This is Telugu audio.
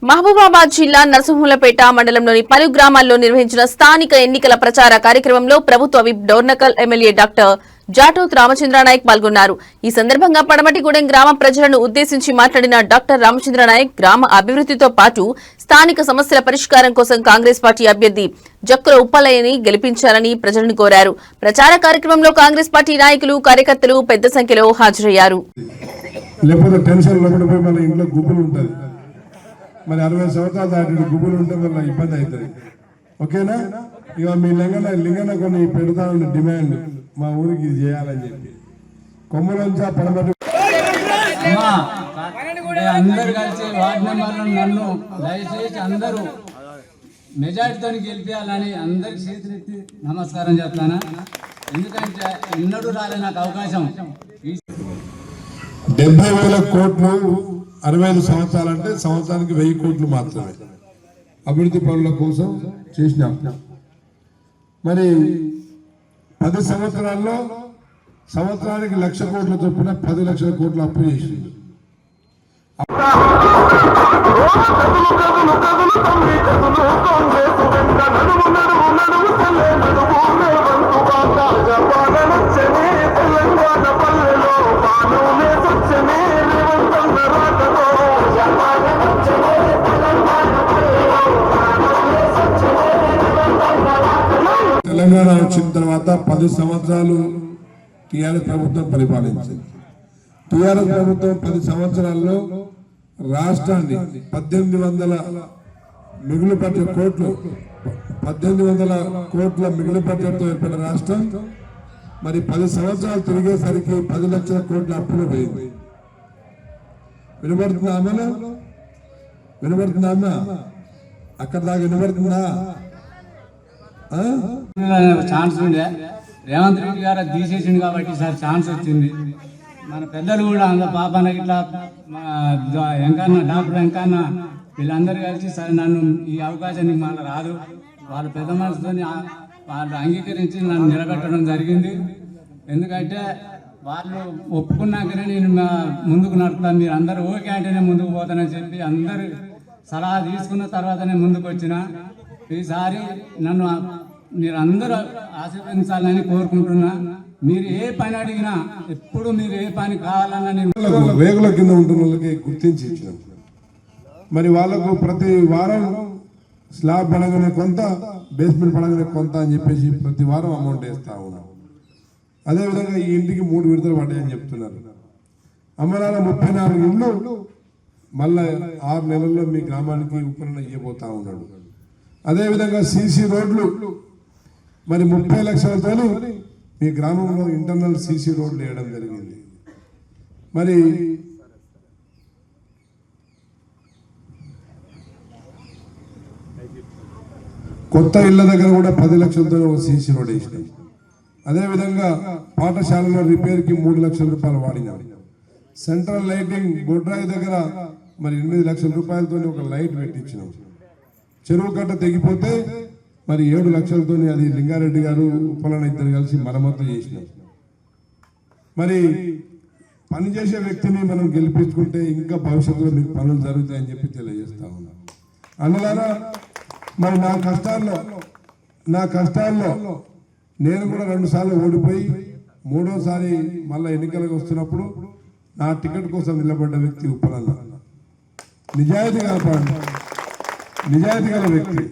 మహబూబాబాద్ జిల్లా నరసింహులపేట మండలంలోని పలు గ్రామాల్లో నిర్వహించిన స్థానిక ఎన్నికల ప్రచార కార్యక్రమంలో ప్రభుత్వ whip Dornakal MLA doctor Jatoth Ramachandra Naik పాల్గొన్నారు. ఈ సందర్భంగా పడమటిగూడెం గ్రామ ప్రజలను ఉద్దేశించి మాట్లాడిన డాక్టర్ రామచంద్రనాయక్ గ్రామ అభివృద్ధితో పాటు స్థానిక సమస్యల పరిష్కారం కోసం కాంగ్రెస్ పార్టీ అభ్యర్థి జక్కుల ఉప్పలయ్యని గెలిపించాలని ప్రజలను కోరారు. ప్రచార కార్యక్రమంలో కాంగ్రెస్ పార్టీ నాయకులు కార్యకర్తలు పెద్ద సంఖ్యలో హాజరయ్యారు. మరి 60 సంవత్సరాలు దాటి గుబులు ఉంటే వల్ల ఇబ్బంది అవుతుంది. ఓకేనా? ఇక మీ లింగన కొన్ని పెడతానని డిమాండ్ మా ఊరికి ఇది చేయాలని చెప్పి కొమ్మలంచా పడమటి అందరు కలిసి వార్డు మెంబర్లను నన్ను దయచేసి అందరూ మెజార్టీతో గెలిపించాలని అందరికి చేతులెత్తి నమస్కారం చెప్తాను. ఎందుకంటే ఎన్నడూ రాలే నాకు అవకాశం. 70,000 కోట్లు 65 సంవత్సరాలంటే సంవత్సరానికి 1000 కోట్లు మాత్రమే అభివృద్ధి పనుల కోసం చేసినాం. మరి 10 సంవత్సరాల్లో సంవత్సరానికి 1,00,000 కోట్ల చొప్పున 10 లక్షల కోట్లు అప్పు చేసింది. తెలంగాణ వచ్చిన తర్వాత 10 సంవత్సరాలు టీఆర్ఎస్ ప్రభుత్వం పరిపాలించింది. టీఆర్ఎస్ ప్రభుత్వం 10 సంవత్సరాల్లో రాష్ట్రాన్ని 1800 మిగులు బడ్జెట్ కోట్లు 1800 కోట్ల మిగులు బడ్జెట్తో ఏర్పడిన రాష్ట్రం మరి 10 సంవత్సరాలు తిరిగేసరికి 10 లక్షల కోట్ల అప్పులు పోయింది. వినబడుతుందా అమ్మా? వినబడుతుందా అమ్మా? అక్కడ దాకా వినబడుతుందా? ఛాన్స్ ఉండే రేవంత్ రెడ్డి గారు తీసేసింది కాబట్టి సార్ ఛాన్స్ వచ్చింది. మన పెద్దలు కూడా అందరూ పాపన ఇట్లా వెంకన్న డాక్టర్ వెంకన్న వీళ్ళందరూ కలిసి సరే నన్ను ఈ అవకాశానికి మళ్ళీ రాదు వాళ్ళ పెద్ద మనసుతో వాళ్ళు అంగీకరించి నన్ను నిలబెట్టడం జరిగింది. ఎందుకంటే వాళ్ళు ఒప్పుకున్నాకనే నేను ముందుకు నడుపుతాను, మీరు అందరూ ఓకే అంటేనే ముందుకు పోతానని చెప్పి అందరూ సలహా తీసుకున్న తర్వాతనే ముందుకు వచ్చిన. ఈసారి నన్ను మీరు అందరూ ఆశీర్వదించాలని కోరుకుంటున్నా. మీరు ఏ పని అడిగినా ఎప్పుడు మీరు ఏ పని కావాలన్నా నేను రేగుల కింద ఉంటున్న వాళ్ళకి గుర్తించి ఇచ్చినాం. మరి వాళ్ళకు ప్రతి వారం స్లాబ్ పడగానే కొంత, బేస్మెంట్ పడగానే కొంత అని చెప్పేసి ప్రతి వారం అమౌంట్ వేస్తా ఉన్నాం. అదేవిధంగా ఈ ఇంటికి 3 విడతలు పడ్డాయని చెప్తున్నారు. అమ్మనాన్న 34 ఇండ్లు మళ్ళా 6 నెలల్లో మీ గ్రామానికి ఉపకరణ ఇవ్వబోతా ఉన్నాడు. అదేవిధంగా సీసీ రోడ్లు మరి 30 లక్షలతో మీ గ్రామంలో ఇంటర్నల్ సీసీ రోడ్లు వేయడం జరిగింది. మరి కొత్త ఇళ్ల దగ్గర కూడా 10 లక్షలతో ఒక సీసీ రోడ్ వేసినాం. అదేవిధంగా పాఠశాలలో రిపేర్కి 3 లక్షల రూపాయలు వాడినాం. సెంట్రల్ లైటింగ్ బొడ్రాయి దగ్గర మరి 8 లక్షల రూపాయలతో ఒక లైట్ పెట్టించినాం. చెరువు కట్ట తెగిపోతే మరి 7 లక్షలతో అది లింగారెడ్డి గారు ఉప్పలన్న ఇద్దరు కలిసి మరమ్మతు చేసినాం. మరి పనిచేసే వ్యక్తిని మనం గెలిపించుకుంటే ఇంకా భవిష్యత్తులో మీకు పనులు జరుగుతాయని చెప్పి తెలియజేస్తా ఉన్నాం. అందువల్ల మరి నా కష్టాల్లో నేను కూడా 2 సార్లు ఓడిపోయి 3వసారి మళ్ళీ ఎన్నికలకు వస్తున్నప్పుడు నా టికెట్ కోసం నిలబడ్డ వ్యక్తి ఉప్పలన్న. నిజాయితీ గల వ్యక్తి.